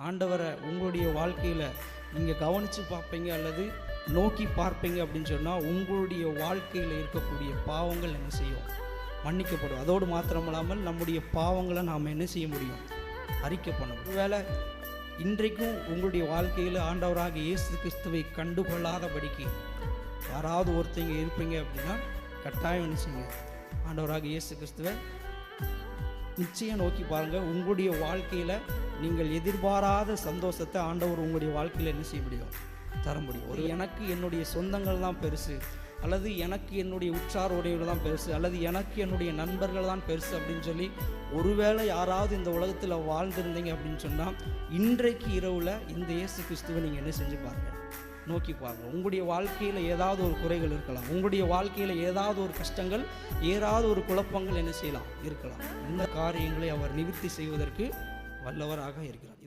ஆண்டவரை உங்களுடைய வாழ்க்கையில் நீங்கள் கவனித்து பார்ப்பீங்க அல்லது நோக்கி பார்ப்பீங்க அப்படின்னு சொன்னால் உங்களுடைய வாழ்க்கையில் இருக்கக்கூடிய பாவங்கள் என்ன செய்யும்? மன்னிக்கப்படும். அதோடு மாத்திரமில்லாமல் நம்முடைய பாவங்களை நாம் என்ன செய்ய முடியும்? அறிக்கை பண்ணணும். ஒருவேளை இன்றைக்கும் உங்களுடைய வாழ்க்கையில் ஆண்டவராக இயேசு கிறிஸ்துவை கண்டுகொள்ளாதபடிக்கு யாராவது ஒருத்தங்க இருப்பீங்க அப்படின்னா கட்டாயம் என்ன செய்யுங்க? ஆண்டவராக இயேசு கிறிஸ்துவை நிச்சயம் நோக்கி பாருங்கள். உங்களுடைய வாழ்க்கையில் நீங்கள் எதிர்பாராத சந்தோஷத்தை ஆண்டவர் உங்களுடைய வாழ்க்கையில் என்ன செய்ய முடியும்? தர முடியும். ஒரு எனக்கு என்னுடைய சொந்தங்கள் தான் பெருசு, அல்லது எனக்கு என்னுடைய உற்றார் உடையவர்கள் தான் பெருசு, அல்லது எனக்கு என்னுடைய நண்பர்கள் தான் பெருசு அப்படின்னு சொல்லி ஒருவேளை யாராவது இந்த உலகத்தில் வாழ்ந்திருந்தீங்க அப்படின்னு சொன்னால் இன்றைக்கு இரவில் இந்த இயேசு கிறிஸ்துவை நீங்கள் என்ன செஞ்சு பாருங்கள், நோக்கி பாருங்கள். உங்களுடைய வாழ்க்கையில் ஏதாவது ஒரு குறைகள் இருக்கலாம், உங்களுடைய வாழ்க்கையில் ஏதாவது ஒரு கஷ்டங்கள், ஏதாவது ஒரு குழப்பங்கள் என்ன செய்யலாம் இருக்கலாம். இந்த காரியங்களை அவர் நிவர்த்தி செய்வதற்கு வல்லவராக இருக்கிறார்.